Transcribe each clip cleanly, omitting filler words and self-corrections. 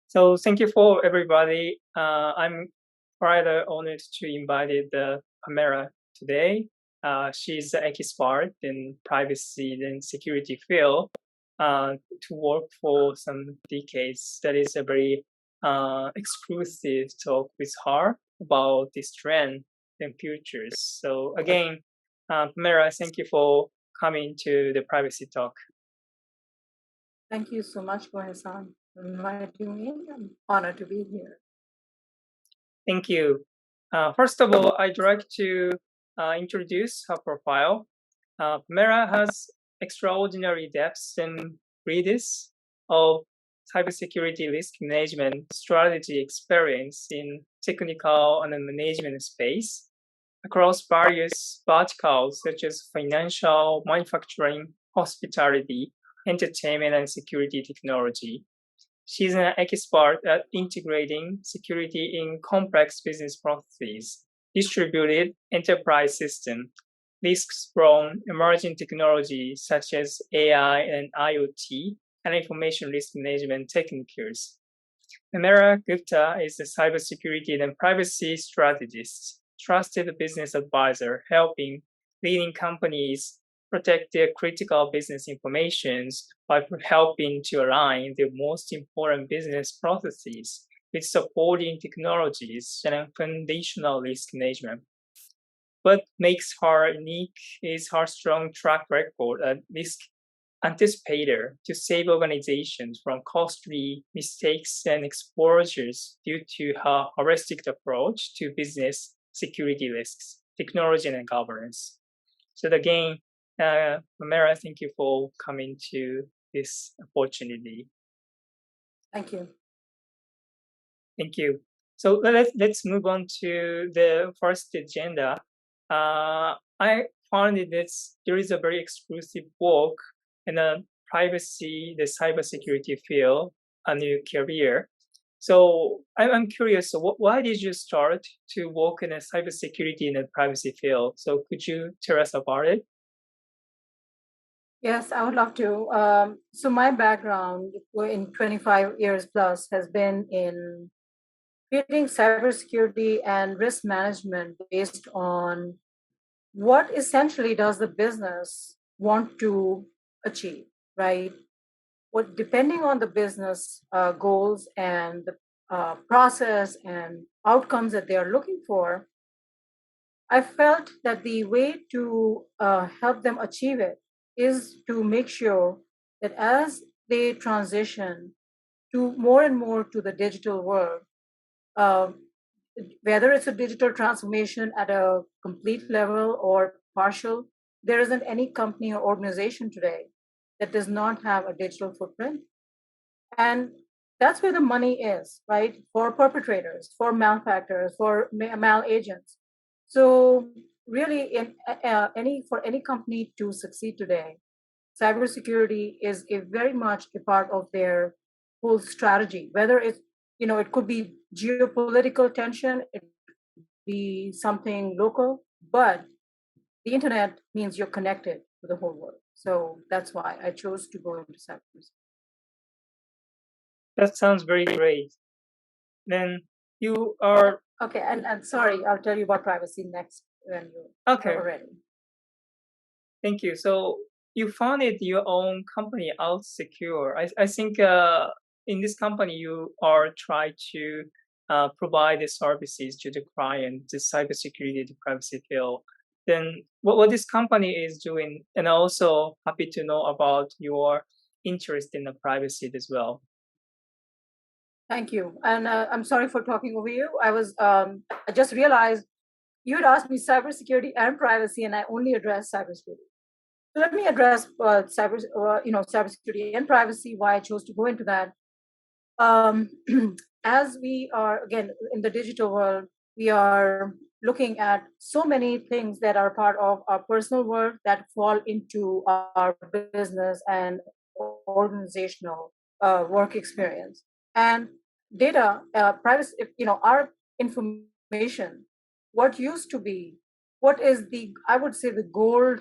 So thank you for everybody. I'm quite honored to invite Pamela today. She's an expert in privacy and security field to work for some decades. That is a very exclusive talk with her about this trend and futures. So again, Pamela, thank you for coming to the privacy talk. Thank you so much, Gohan-san, for inviting me. I'm honored to be here. Thank you. First of all, I'd like to introduce her profile. Pamela has extraordinary depth and breadth of cybersecurity risk management strategy experience in technical and management space across various verticals such as financial, manufacturing, hospitality, entertainment, and security technology. She's an expert at integrating security in complex business processes, distributed enterprise systems, risks from emerging technologies such as AI and IoT, and information risk management techniques. Pamela Gupta is a cybersecurity and privacy strategist, trusted business advisor, helping leading companies protect their critical business information by helping to align their most important business processes with supporting technologies and foundational risk management. What makes her unique is her strong track record at risk anticipator to save organizations from costly mistakes and exposures due to her holistic approach to business security risks, technology, and governance. So again, Pamela, thank you for coming to this opportunity. Thank you. Thank you. So let's move on to the first agenda. I found that there is a very exclusive work in the privacy, the cybersecurity field, a new career. So I'm curious, why did you start to work in a cybersecurity and the privacy field? So could you tell us about it? Yes, I would love to. So my background in 25 years plus has been in creating cybersecurity and risk management based on what essentially does the business want to achieve, right? What, depending on the business goals and the process and outcomes that they are looking for, I felt that the way to help them achieve it is to make sure that as they transition to more and more to the digital world, uh, whether it's a digital transformation at a complete level or partial, there isn't any company or organization today that does not have a digital footprint. And that's where the money is, right? For perpetrators, for malefactors, for mal agents. So really, in for any company to succeed today, cybersecurity is a very much a part of their whole strategy. Whether it's it could be geopolitical tension, it could be something local, but the internet means you're connected to the whole world. So that's why I chose to go into cybersecurity. That sounds very great. Then you are okay, and sorry, I'll tell you about privacy next when you are ready. Thank you. So you founded your own company, OutSecure. I think in this company you are trying to provide the services to the client, the cybersecurity, the privacy field. Then what this company is doing, and also happy to know about your interest in the privacy as well. Thank you. And I'm sorry for talking over you. I just realized you had asked me cybersecurity and privacy, and I only addressed cybersecurity. So let me address cybersecurity and privacy, why I chose to go into that. As we are, again, in the digital world, we are looking at so many things that are part of our personal world that fall into our business and organizational work experience. And data, privacy, our information, what used to be, what is the, I would say, the gold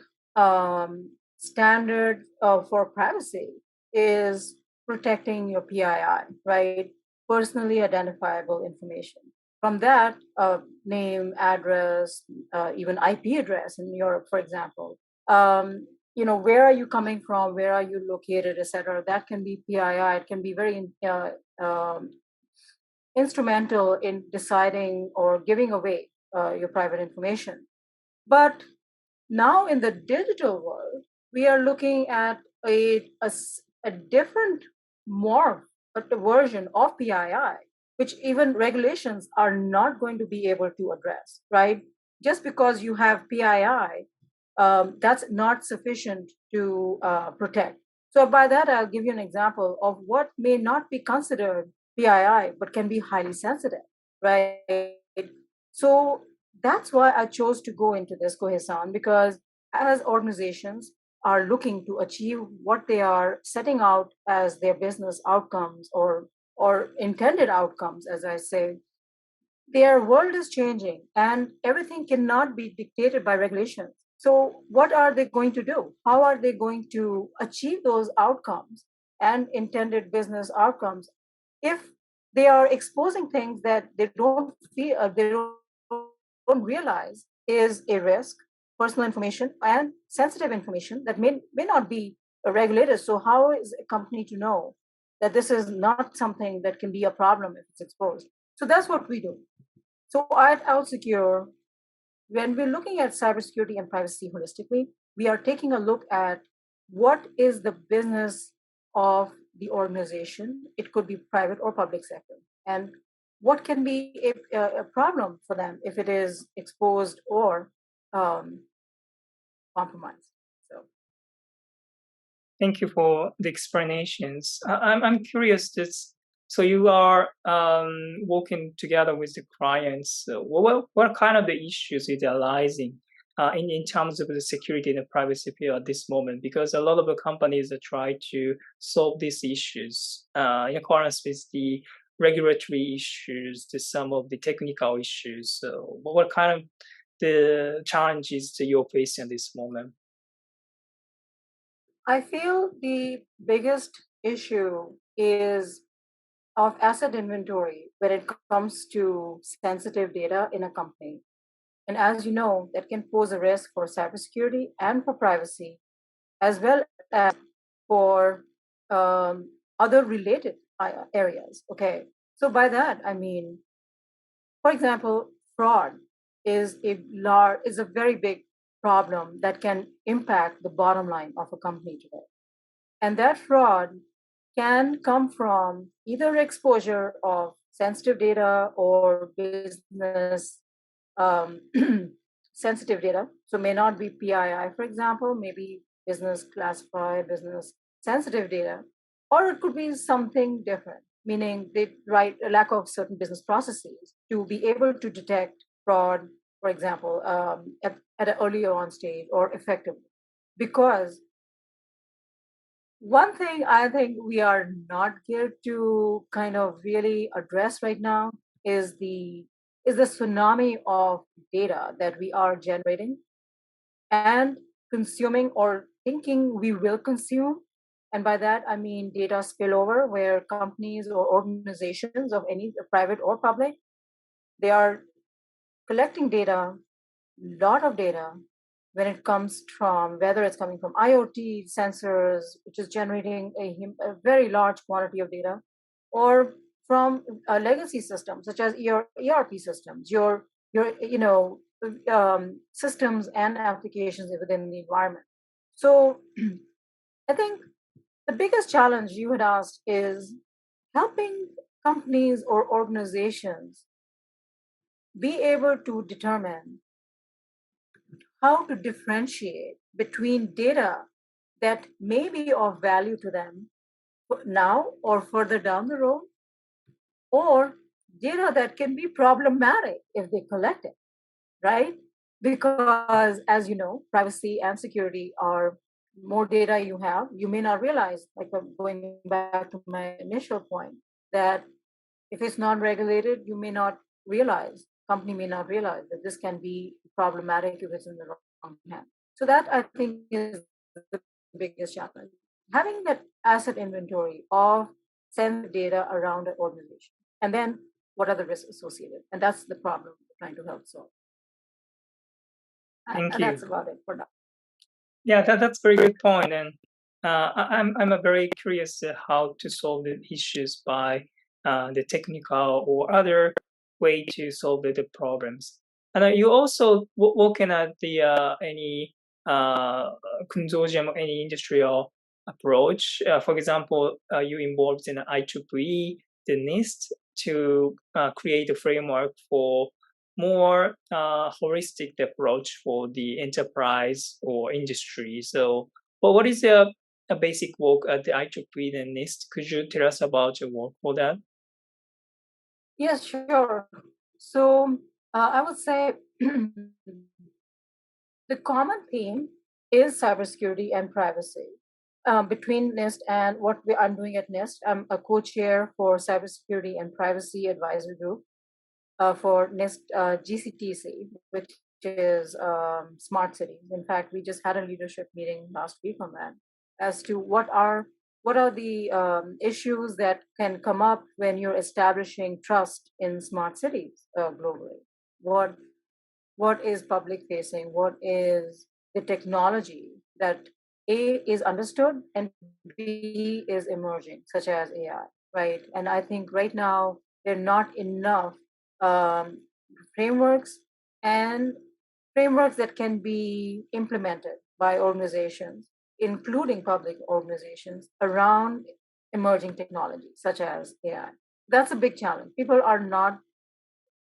standard for privacy is protecting your PII, right? personally identifiable information. From that, name, address, even IP address in Europe, for example. Where are you coming from? Where are you located, etc. That can be PII. It can be very instrumental in deciding or giving away your private information. But now in the digital world, we are looking at a different morph, but a version of PII, which even regulations are not going to be able to address, right? Just because you have PII, that's not sufficient to protect. So by that, I'll give you an example of what may not be considered PII, but can be highly sensitive, right? So that's why I chose to go into this, Kohesan, because as organizations are looking to achieve what they are setting out as their business outcomes or intended outcomes, as I say, their world is changing and everything cannot be dictated by regulations. So, what are they going to do? How are they going to achieve those outcomes and intended business outcomes if they are exposing things that they don't feel, they don't realize is a risk, personal information and sensitive information that may not be regulated. So, how is a company to know that this is not something that can be a problem if it's exposed? So that's what we do. So at OutSecure, when we're looking at cybersecurity and privacy holistically, we are taking a look at what is the business of the organization. It could be private or public sector, and what can be a problem for them if it is exposed or um, compromised. So Thank you for the explanations. I'm curious. So you are working together with the clients. What kind of the issues is arising in terms of the security and the privacy field at this moment? Because a lot of the companies are trying to solve these issues in accordance with the regulatory issues, some of the technical issues. So what kind of the challenges that you're facing at this moment? I feel the biggest issue is of asset inventory when it comes to sensitive data in a company. And as you know, that can pose a risk for cybersecurity and for privacy, as well as for other related areas. Okay. So by that, I mean, for example, fraud is a very big problem that can impact the bottom line of a company today. And that fraud can come from either exposure of sensitive data or business um, sensitive data. So may not be PII, for example, maybe business classified, business sensitive data, or it could be something different, meaning they write a lack of certain business processes to be able to detect fraud, for example, at an earlier on stage or effectively. Because one thing I think we are not geared to kind of really address right now is the tsunami of data that we are generating and consuming or thinking we will consume. And by that I mean data spillover, where companies or organizations of any private or public, they are collecting data, lot of data, when it comes from whether it's coming from IoT sensors, which is generating a very large quantity of data, or from a legacy systems such as ERP systems, systems and applications within the environment. So I think the biggest challenge you had asked is helping companies or organizations be able to determine how to differentiate between data that may be of value to them now or further down the road, or data that can be problematic if they collect it, right? Because as you know, privacy and security are more data you have, you may not realize, like going back to my initial point, that if it's non regulated, you may not realize, company may not realize that this can be problematic if it's in the wrong hand. So that I think is the biggest challenge. Having that asset inventory of sensitive data around an organization. And then what are the risks associated? And that's the problem we're trying to help solve. Thank And you. that's about it for now. Yeah, that's a very good point. And I'm a very curious how to solve the issues by the technical or other way to solve the problems. And you also looking at the any consortium, any industrial approach. For example, you involved in IEEE, the NIST, to create a framework for more holistic approach for the enterprise or industry. So, well, what is a basic work at the IEEE and NIST? Could you tell us about your work for that? Yes, sure. So I would say the common theme is cybersecurity and privacy. Between NIST and I'm doing at NIST, I'm a co-chair for Cybersecurity and Privacy Advisory Group for NIST GCTC, which is smart cities. In fact, we just had a leadership meeting last week on that as to what are the issues that can come up when you're establishing trust in smart cities globally. What is public facing? What is the technology that A is understood and B is emerging, such as AI, right? And I think right now there are not enough um, frameworks and frameworks that can be implemented by organizations, including public organizations, around emerging technologies such as AI. That's a big challenge. People are not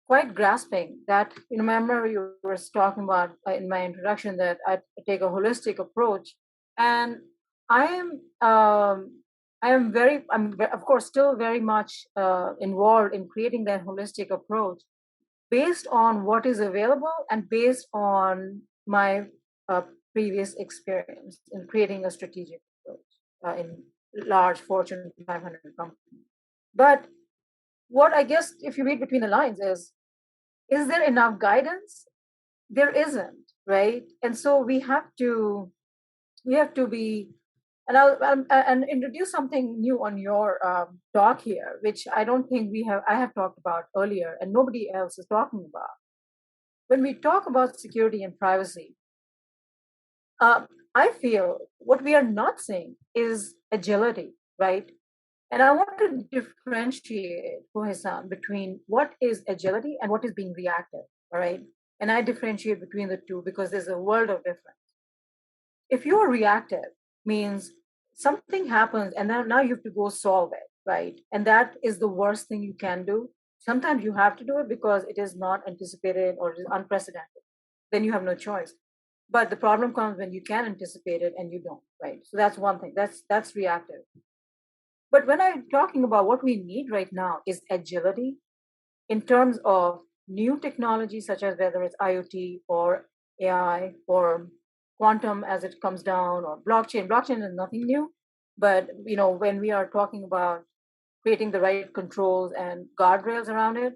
quite grasping that. You remember you were talking about in my introduction that I take a holistic approach, and I am of course still very much involved in creating that holistic approach based on what is available and based on my uh, previous experience in creating a strategic approach in large Fortune 500 companies. But what I guess, if you read between the lines, is there enough guidance? There isn't, right? And so we have to be, and and introduce something new on your talk here, which I don't think I have talked about earlier, and nobody else is talking about. When we talk about security and privacy, uh, I feel what we are not seeing is agility, right? And I want to differentiate, Kohesan, between what is agility and what is being reactive. All right. And I differentiate between the two because there's a world of difference. If you're reactive, means something happens and then now you have to go solve it, right? And that is the worst thing you can do. Sometimes you have to do it because it is not anticipated or it is unprecedented. Then you have no choice. But the problem comes when you can anticipate it and you don't, right? So that's one thing. That's reactive. But when I'm talking about what we need right now is agility in terms of new technology, such as whether it's IoT or AI or quantum as it comes down, or blockchain. Blockchain is nothing new, but when we are talking about creating the right controls and guardrails around it,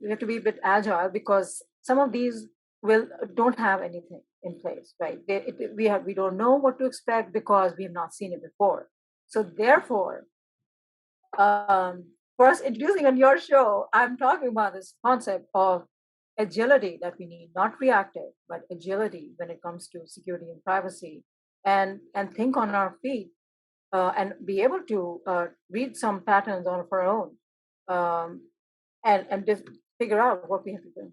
we have to be a bit agile because some of these will don't have anything in place, right? We don't know what to expect because we have not seen it before. So therefore, first introducing on your show, I'm talking about this concept of agility that we need, not reactive, but agility when it comes to security and privacy, and think on our feet and be able to read some patterns on our own, um, and just figure out what we have to do.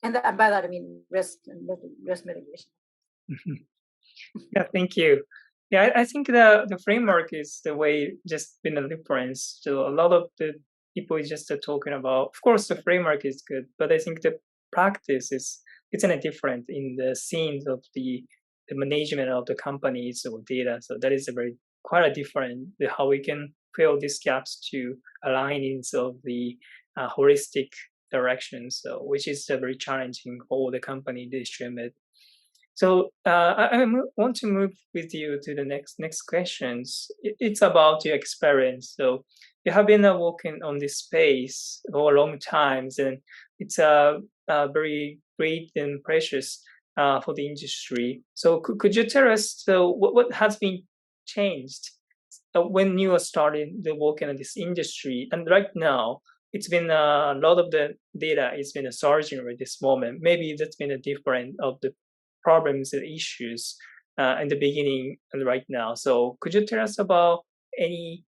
And by that I mean risk mitigation. Yeah, thank you. Yeah, I think the framework is the way just been a difference. So a lot of the people is just talking about. Of course, the framework is good, but I think the practice is it's in a different in the scenes of the management of the companies or data. So that is a very quite a different how we can fill these gaps to align into of the holistic direction. So which is very challenging for the company distribute. So want to move with you to the next questions. It's about your experience. So you have been working on this space for a long time, and it's very great and precious for the industry. So could you tell us what has been changed when you started the working in this industry, and right now, it's been a lot of the data is been surging at this moment. Maybe that's been a different of the problems and issues in the beginning and right now. So could you tell us about any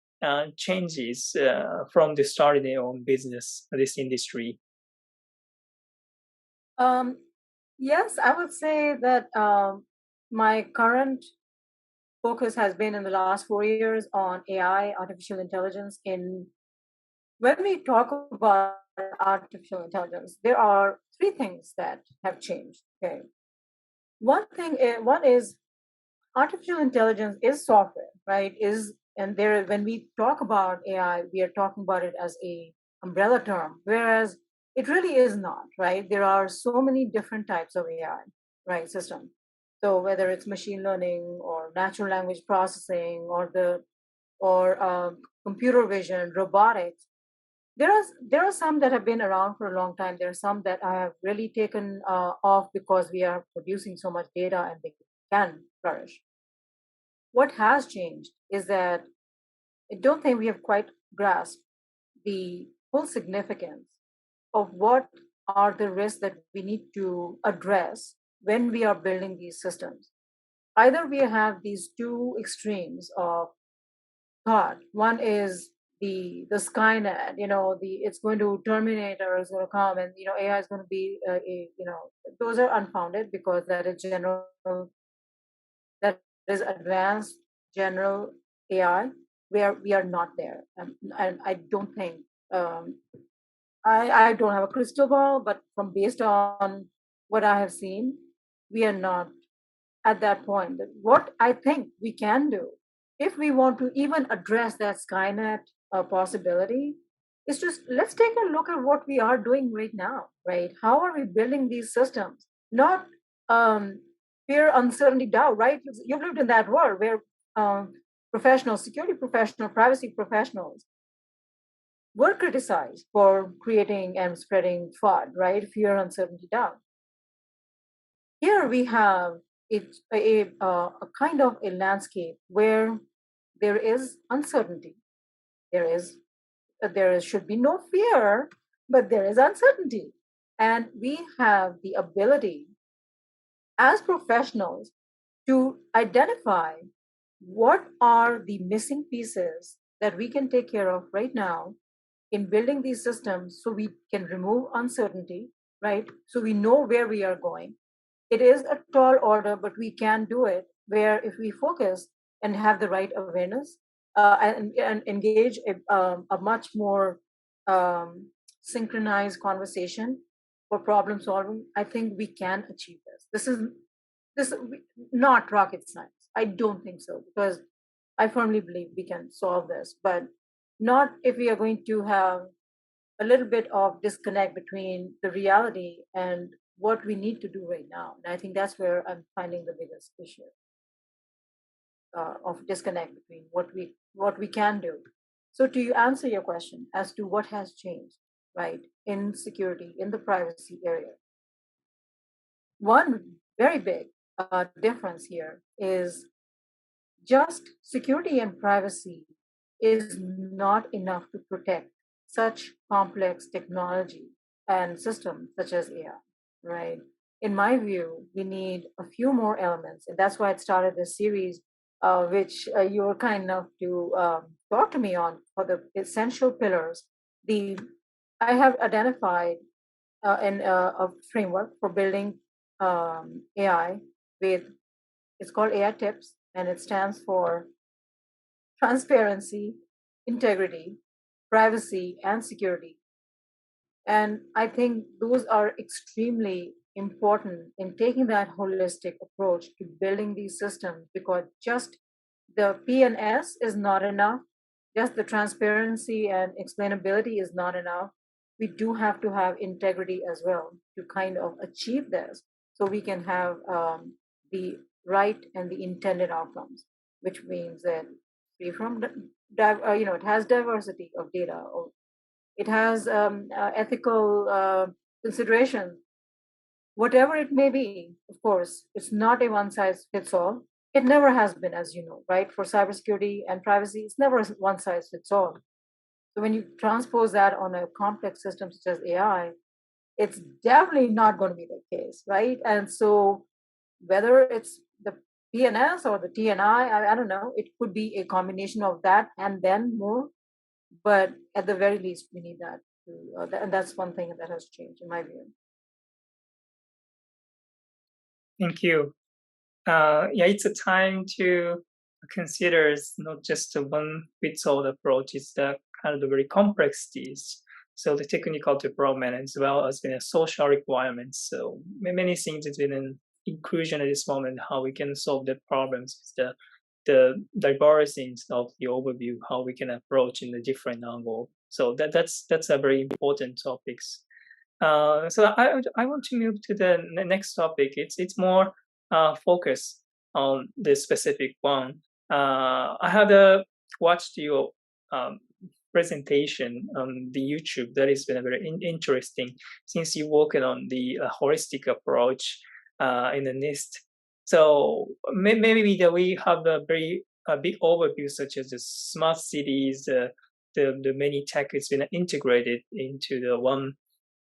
changes from the starting your own business, this industry? Um, yes, I would say that my current focus has been in the last 4 years on AI, artificial intelligence. In when we talk about artificial intelligence, there are three things that have changed. Okay, one is artificial intelligence is software, right? Is and there when we talk about AI, we are talking about it as a umbrella term, whereas it really is not, right? There are so many different types of AI, right? System. So whether it's machine learning or natural language processing or computer vision, robotics, there are some that have been around for a long time. There are some that have really taken off because we are producing so much data and they can flourish. What has changed is that I don't think we have quite grasped the full significance of what are the risks that we need to address when we are building these systems. Either we have these two extremes of thought. One is the Skynet, the it's going to terminate or it's going to come, and AI is going to be those are unfounded because that is advanced general AI, where we are not there. And I don't think, um, I don't have a crystal ball, but from based on what I have seen, we are not at that point. What I think we can do, if we want to even address that Skynet possibility, is just let's take a look at what we are doing right now, right? How are we building these systems? Not um, fear, uncertainty, doubt, right? You've lived in that world where professionals, security professionals, privacy professionals were criticized for creating and spreading FUD, right? Fear, uncertainty, doubt. Here we have a kind of a landscape where there is uncertainty. There should be no fear, but there is uncertainty, and we have the ability as professionals to identify what are the missing pieces that we can take care of right now in building these systems so we can remove uncertainty, right? So we know where we are going. It is a tall order, but we can do it where if we focus and have the right awareness and engage a much more synchronized conversation for problem solving, I think we can achieve this. This is not rocket science. I don't think so, because I firmly believe we can solve this, but not if we are going to have a little bit of disconnect between the reality and what we need to do right now. And I think that's where I'm finding the biggest issue of disconnect between what we can do. So to answer your question as to what has changed, right, in security, in the privacy area, one very big difference here is just security and privacy is not enough to protect such complex technology and systems such as AI, right? In my view, we need a few more elements. And that's why I started this series, which you were kind enough to talk to me on for the essential pillars. The I have identified a framework for building AI with, it's called AI Tips, and it stands for transparency, integrity, privacy, and security. And I think those are extremely important in taking that holistic approach to building these systems, because just the P and S is not enough. Just the transparency and explainability is not enough. We do have to have integrity as well to kind of achieve this, so we can have the right and the intended outcomes, which means that free from, it has diversity of data, or it has ethical considerations, whatever it may be. Of course, it's not a one size fits all, It never has been, as you know, right? For cybersecurity and privacy, it's never one size fits all. So when you transpose that on a complex system such as AI, it's definitely not going to be the case, right? And so whether it's the PNS or the TNI, I don't know, it could be a combination of that and then more. But at the very least, we need that. And that's one thing that has changed, in my view. Thank you. Yeah, it's a time to consider not just a one fits all approach, it's the kind of the very complexities. So the technical development as well as the social requirements. So many things has been an inclusion at this moment, how we can solve the problems, the diverse things of the overview, how we can approach in a different angle. So that's a very important topics. So I want to move to the next topic. It's more focus on this specific one. I had watched your um, presentation on the YouTube. That has been very interesting since you working on the holistic approach in the NIST. So maybe that we have a very big overview, such as the smart cities, the many tech has been integrated into the one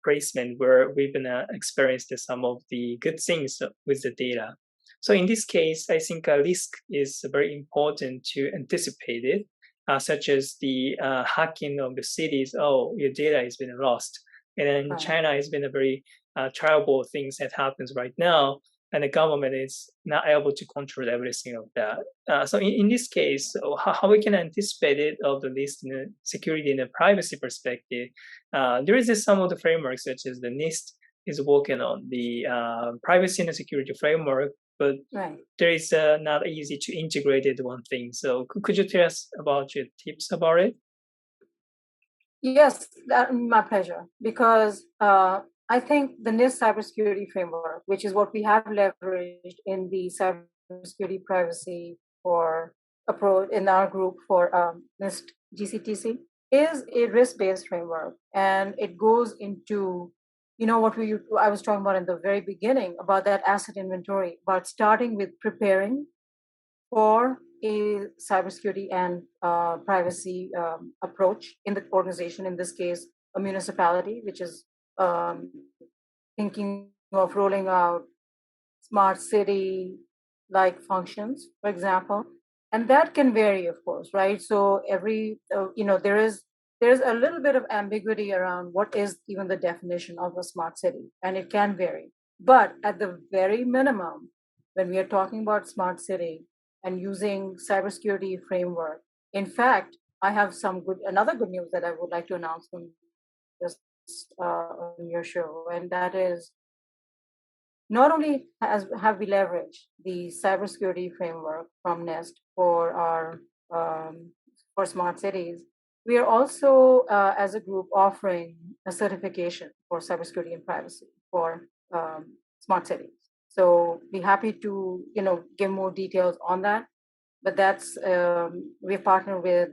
placement where we've been experienced some of the good things with the data. So in this case, I think a risk is very important to anticipate it, such as the hacking of the cities. Oh, your data has been lost. And then Right. China has been a very terrible things that happens right now, and the government is not able to control everything of that. So in this case, so how we can anticipate it of the risk in the security and the privacy perspective, there is some of the frameworks such as the NIST is working on the privacy and security framework, but Right. there is not easy to integrate it one thing. So could you tell us about your tips about it? Yes, my pleasure. Because I think the NIST cybersecurity framework, which is what we have leveraged in the cybersecurity privacy for approach in our group for NIST GCTC, is a risk-based framework, and it goes into what I was talking about in the very beginning about that asset inventory, about starting with preparing for a cybersecurity and privacy approach in the organization, in this case, a municipality, which is um, thinking of rolling out smart city like functions, for example. And that can vary, of course, right? So there's a little bit of ambiguity around what is even the definition of a smart city, and it can vary. But at the very minimum, when we are talking about smart city and using cybersecurity framework, in fact, I have another good news that I would like to announce on this on your show, and that is not only have we leveraged the cybersecurity framework from NIST for our for smart cities, we are also, as a group, offering a certification for cybersecurity and privacy for smart cities. So, be happy to give more details on that. But that's we partner with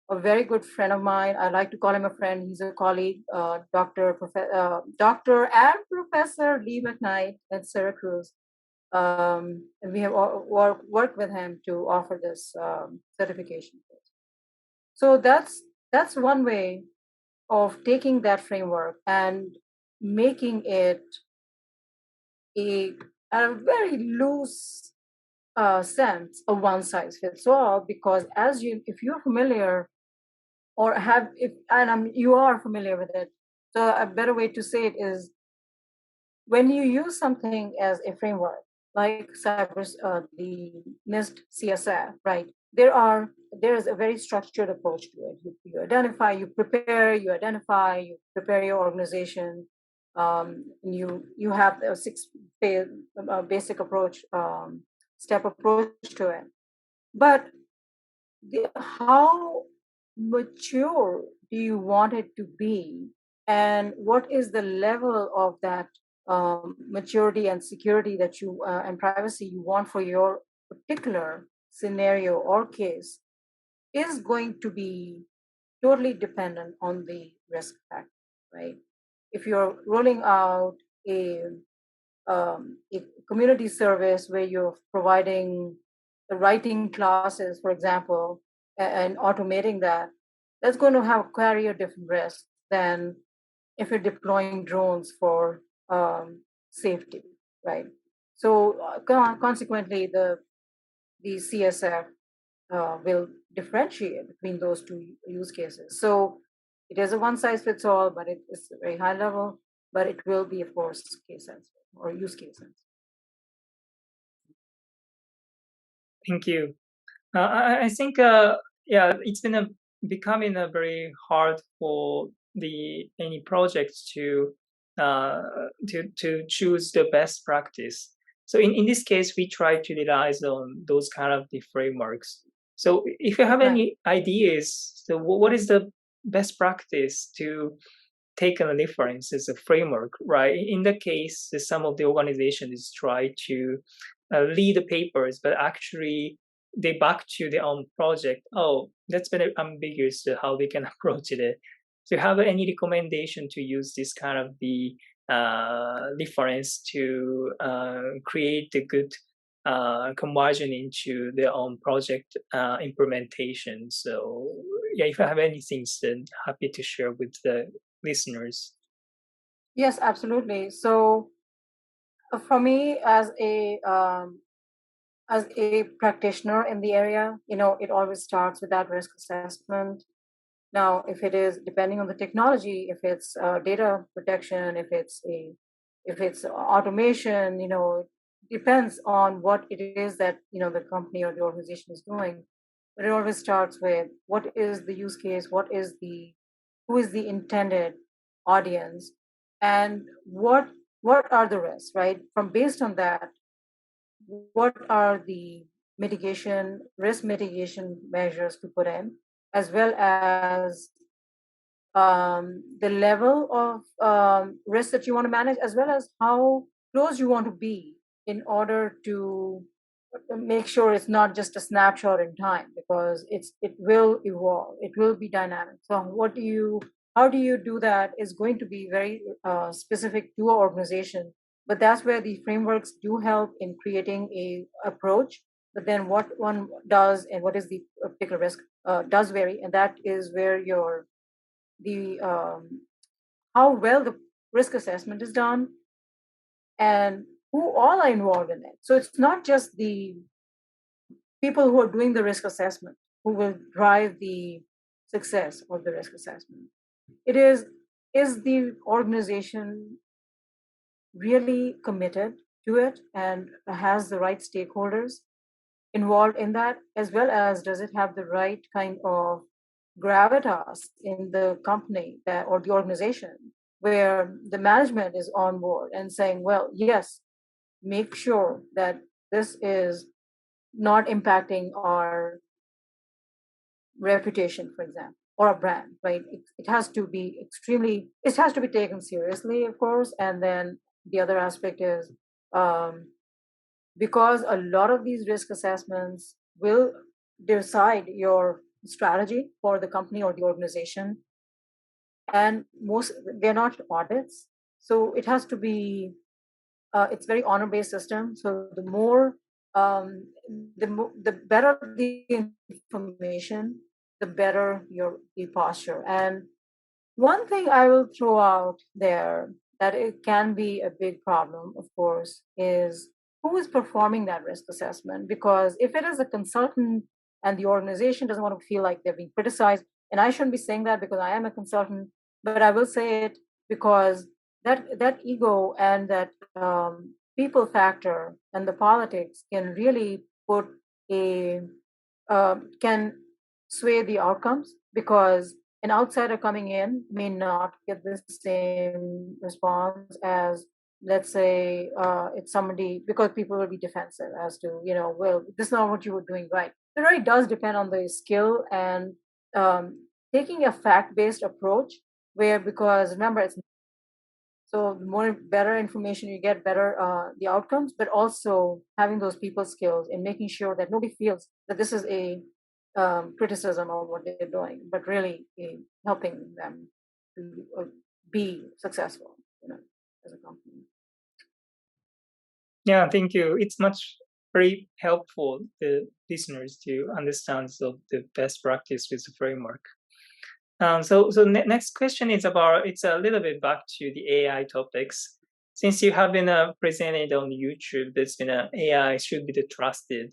a very good friend of mine. I like to call him a friend. He's a colleague, Dr. and Professor Lee McKnight at Syracuse. And we have worked with him to offer this certification. So that's one way of taking that framework and making it a, a very loose sense of one size fits all. Because if you're familiar or have if and you are familiar with it, so a better way to say it is when you use something as a framework like the NIST CSF, right? There is a very structured approach to it. You identify, you prepare, you identify, you prepare your organization. You have a phase basic approach, step approach to it. But how mature do you want it to be, and what is the level of that maturity and security that you and privacy you want for your particular scenario or case is going to be totally dependent on the risk factor, right? If you're rolling out a a community service where you're providing the writing classes, for example, and automating that, that's going to have carry a different risk than if you're deploying drones for safety, right? So consequently, the CSF will differentiate between those two use cases. So it is a one size fits all, but it is a very high level, but it will be, of course, case sensitive or use case sensitive. Thank you. I think, yeah, it's been becoming a very hard for the any projects uh, to choose the best practice. So in this case, we try to rely on those kind of the frameworks. So if you have Right. any ideas, so what is the best practice to take a reference as a framework, right? In the case, some of the organizations try to lead the papers, but actually they back to their own project. Oh, that's been ambiguous to how we can approach it. So, you have any recommendation to use this kind of the reference to create a good conversion into their own project implementation? So, yeah, if you have anything, then happy to share with the listeners. Yes, absolutely. So for me, as a practitioner in the area, it always starts with that risk assessment. Now, if it is depending on the technology, if it's data protection, if it's automation, depends on what it is that the company or the organization is doing. But it always starts with what is the use case, who is the intended audience, and what are the risks, right? From based on that, what are the risk mitigation measures to put in, as well as the level of risk that you want to manage, as well as how close you want to be in order to make sure it's not just a snapshot in time, because it will evolve, it will be dynamic. So how do you do that is going to be very specific to an organization, but that's where the frameworks do help in creating a approach. But then what one does and what is the particular risk does vary, and that is where your the how well the risk assessment is done and who all are involved in it. So it's not just the people who are doing the risk assessment who will drive the success of the risk assessment. It is the organization really committed to it and has the right stakeholders involved in that, as well as does it have the right kind of gravitas in the company or the organization where the management is on board and saying, well, yes, make sure that this is not impacting our reputation, for example, or a brand, right? It has to be it has to be taken seriously, of course. And then the other aspect is um, because a lot of these risk assessments will decide your strategy for the company or the organization, and most they're not audits, so it has to be it's very honor based system. So the more the better the information, the better the posture. And one thing I will throw out there that it can be a big problem, of course, is who is performing that risk assessment. Because if it is a consultant and the organization doesn't want to feel like they're being criticized, and I shouldn't be saying that because I am a consultant, but I will say it because that ego and that people factor and the politics can really put a can sway the outcomes, because an outsider coming in may not get the same response as, let's say, it's somebody, because people will be defensive as to, well, this is not what you were doing right. It really does depend on the skill and taking a fact-based approach, where, because remember, it's so the more better information you get, better the outcomes, but also having those people skills and making sure that nobody feels that this is a criticism of what they're doing, but really helping them to be successful, as a company. Yeah, thank you. It's much very helpful the listeners to understand the best practice with the framework. Next question is about, it's a little bit back to the AI topics. Since you have been presented on YouTube, there's been AI should be the trusted.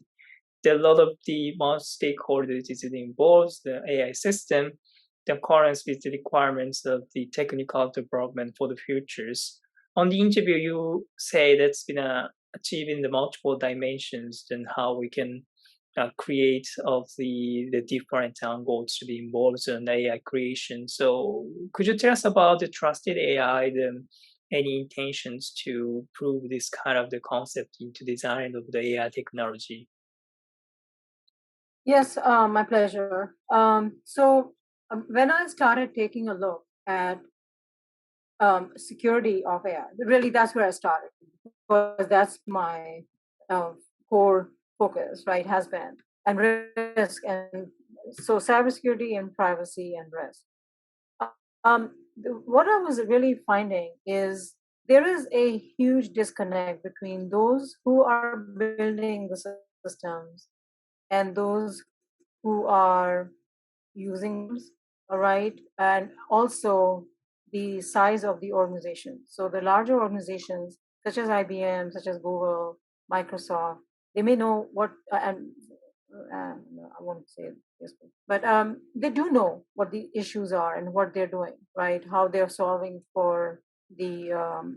There are a lot of the most stakeholders is involves the AI system, the accordance with the requirements of the technical development for the futures. On the interview, you say that's been achieved in the multiple dimensions and how we can create of the different angles to be involved in AI creation. So could you tell us about the trusted AI, any intentions to prove this kind of the concept into design of the AI technology? Yes, my pleasure. When I started taking a look at security of AI, really that's where I started because that's my uh, core focus, right? Has been and risk and so cybersecurity and privacy and risk. What I was really finding is there is a huge disconnect between those who are building the systems and those who are using them, all right, and also the size of the organization. So the larger organizations, such as IBM, such as Google, Microsoft, they may know what, no, I won't say this, but they do know what the issues are and what they're doing, right? How they're solving for the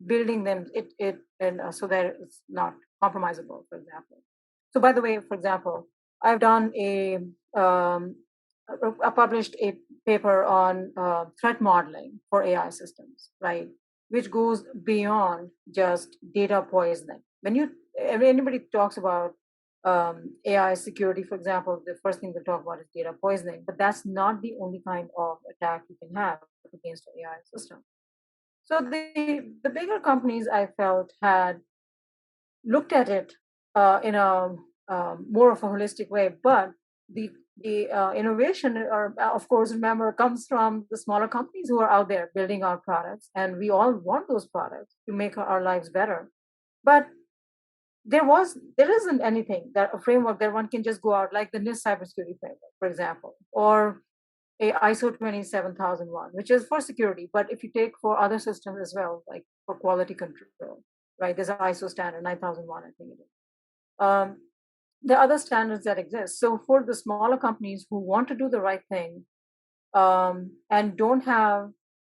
building them it and so that it's not compromisable, for example. So, by the way, for example, I've done um, I published a paper on threat modeling for AI systems, right? Which goes beyond just data poisoning. When anybody talks about AI security, for example, the first thing they talk about is data poisoning, but that's not the only kind of attack you can have against an AI system. So the bigger companies I felt had looked at it in a more of a holistic way. But the innovation, or of course, remember, comes from the smaller companies who are out there building our products, and we all want those products to make our lives better. But there isn't anything that a framework that one can just go out like the NIST cybersecurity framework, for example, or a ISO 27001, which is for security. But if you take for other systems as well, like for quality control, right? There's an ISO standard 9001, I think it is. Um, there are other standards that exist. So for the smaller companies who want to do the right thing and don't have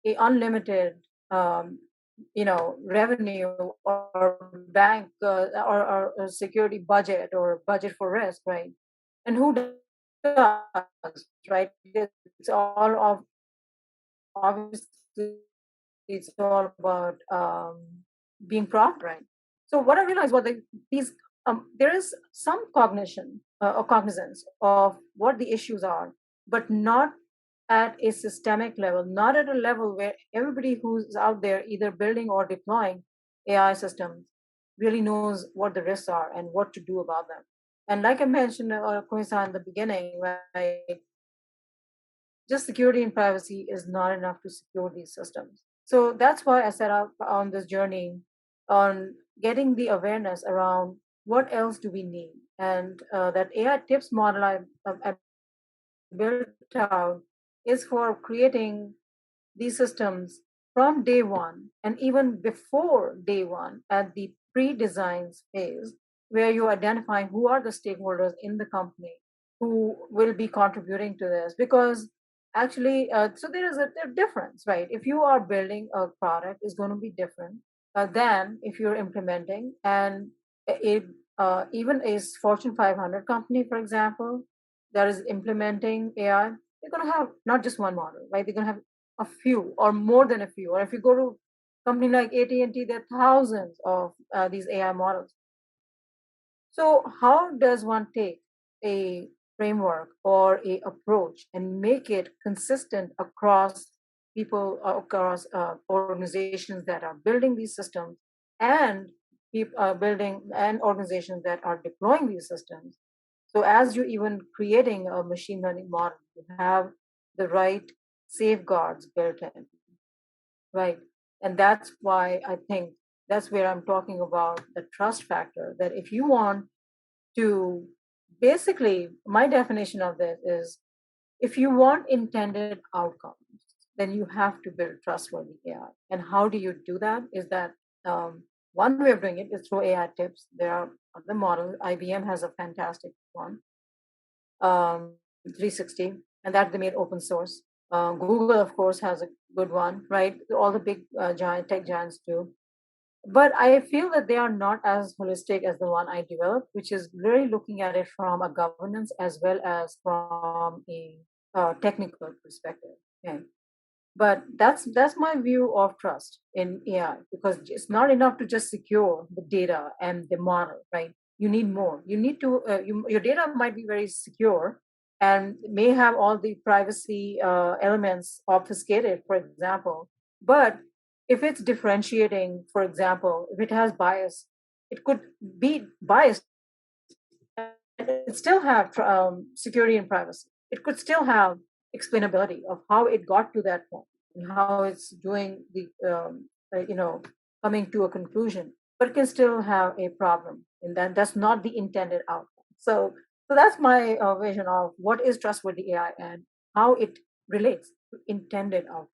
a unlimited, um, revenue or bank or a security budget or budget for risk, right? And who does, right? It's all of obviously it's all about being profit, right? So what I realized was that these there is some cognition or cognizance of what the issues are, but not at a systemic level, not at a level where everybody who's out there either building or deploying AI systems really knows what the risks are and what to do about them. And like I mentioned, Koisa, in the beginning, right, just security and privacy is not enough to secure these systems. So that's why I set out on this journey on getting the awareness around what else do we need. And that AI tips model I built out is for creating these systems from day one and even before day one at the pre-design phase, where you identify who are the stakeholders in the company who will be contributing to this. Because actually, so there is a difference, right? If you are building a product, is going to be different than if you're implementing. And it, even a Fortune 500 company, for example, that is implementing AI, they're going to have not just one model, right? They're going to have a few or more than a few. Or if you go to a company like AT&T, there are thousands of these AI models. So how does one take a framework or a approach and make it consistent across people, across organizations that are building these systems and building and organizations that are deploying these systems? So as you're even creating a machine learning model, you have the right safeguards built in, right? And that's why I think That's where I'm talking about the trust factor. That if you want to, basically, my definition of this is, if you want intended outcomes, then you have to build trustworthy AI. And how do you do that? Is that one way of doing it is through AI tips. There are other models. IBM has a fantastic one, 360, and that they made open source. Google, of course, has a good one, right? All the big giant tech giants do. But I feel that they are not as holistic as the one I developed, which is really looking at it from a governance as well as from a technical perspective. Okay. But that's my view of trust in AI, because it's not enough to just secure the data and the model, right? You need more. You need to your data might be very secure and may have all the privacy elements obfuscated, for example. But if it's differentiating, for example, if it has bias, it could be biased and it still have security and privacy. It could still have explainability of how it got to that point and how it's doing the coming to a conclusion, but it can still have a problem, and that's not the intended outcome. So that's my vision of what is trustworthy AI and how it relates to intended outcome.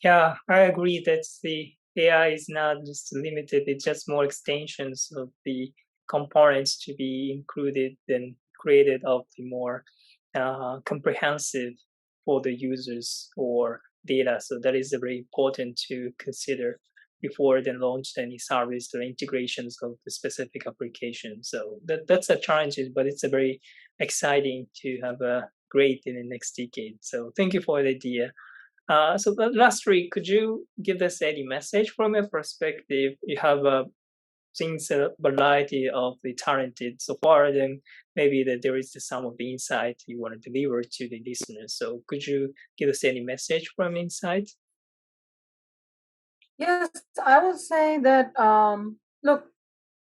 Yeah, I agree that the AI is not just limited, it's just more extensions of the components to be included and created of the more comprehensive for the users or data. So that is very important to consider before then launch any service or integrations of the specific application. So that's a challenge, but it's a very exciting to have a great in the next decade. So thank you for the idea. Lastly, could you give us any message from your perspective? You have seen a variety of the talented so far, then maybe that there is some of the insight you want to deliver to the listeners. So could you give us any message from inside? Yes, I would say that, look,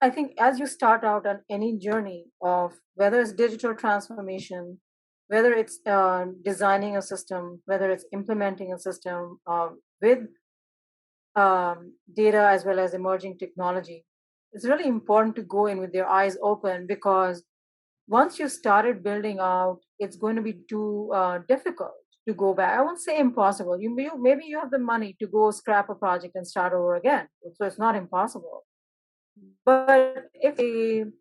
I think as you start out on any journey of whether it's digital transformation, whether it's designing a system, whether it's implementing a system with data as well as emerging technology, it's really important to go in with your eyes open, because once you started building out, it's going to be too difficult to go back. I won't say impossible. Maybe you have the money to go scrap a project and start over again, so it's not impossible. But if you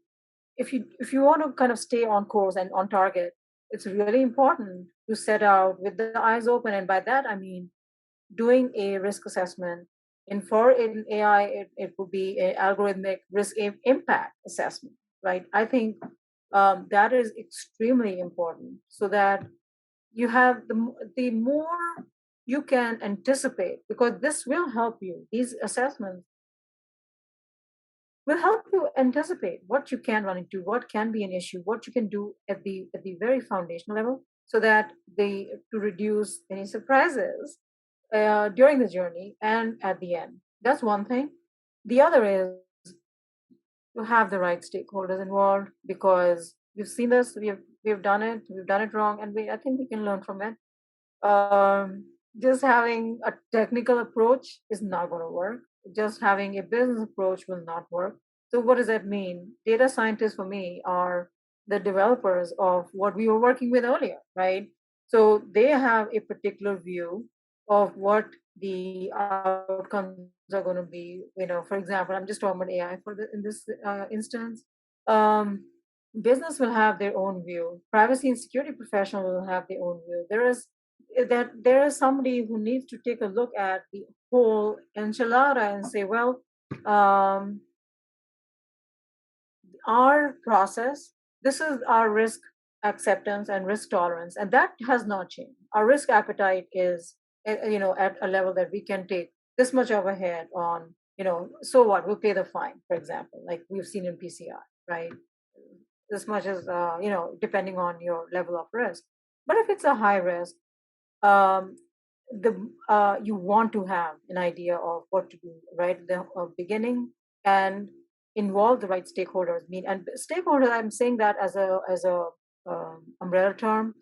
want to kind of stay on course and on target, it's really important to set out with the eyes open. And by that I mean doing a risk assessment. And for in AI, it would be an algorithmic risk impact assessment, right? I think that is extremely important, so that you have the more you can anticipate, because this will help you. These assessments will help you anticipate what you can run into, what can be an issue, what you can do at the very foundational level, so that they to reduce any surprises during the journey and at the end. That's one thing. The other is to have the right stakeholders involved, because we've seen this, we've done it wrong, and we I think we can learn from it. Just having a technical approach is not going to work. Just having a business approach will not work. So, what does that mean? Data scientists for me are the developers of what we were working with earlier, right? So, they have a particular view of what the outcomes are going to be. For example, I'm just talking about AI in this instance. Um, Business will have their own view. Privacy and security professional will have their own view. There is somebody who needs to take a look at the whole enchilada and say, well, um, our process, this is our risk acceptance and risk tolerance, and that has not changed. Our risk appetite is, at a level that we can take this much of a hit on. So what? We'll pay the fine, for example, like we've seen in PCI, right? This much is, depending on your level of risk. But if it's a high risk, um, the you want to have an idea of what to do right at the beginning, and involve the right stakeholders. And stakeholders, I'm saying that as a umbrella term,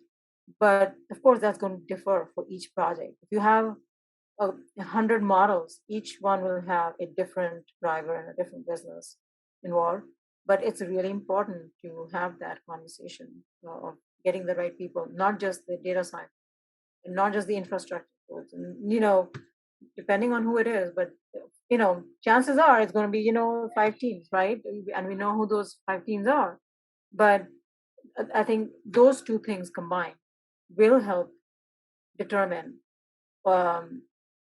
but of course that's going to differ for each project. If you have 100 models. Each one will have a different driver and a different business involved. But it's really important to have that conversation of getting the right people, not just the data science, and not just the infrastructure folks. And depending on who it is, but chances are it's going to be 5 teams, right? And we know who those 5 teams are. But I think those two things combined will help determine, um,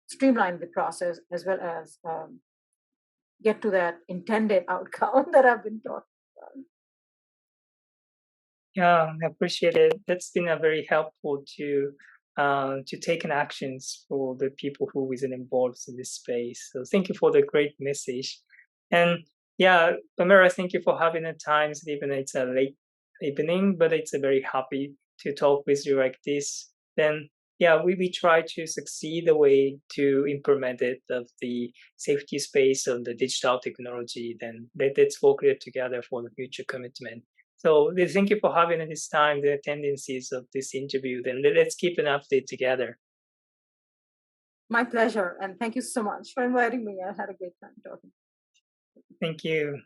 streamline the process, as well as get to that intended outcome that I've been talking about. Yeah, I appreciate it. That's been a very helpful to take an actions for the people who isn't involved in this space. So thank you for the great message. And yeah, Pamela, thank you for having the time, even though it's a late evening, but it's a very happy to talk with you like this. Then yeah, we try to succeed the way to implement it of the safety space of the digital technology. Then let's work it together for the future commitment. So thank you for having this time, the attendances of this interview. Then let's keep an update together. My pleasure. And thank you so much for inviting me. I had a great time talking. Thank you.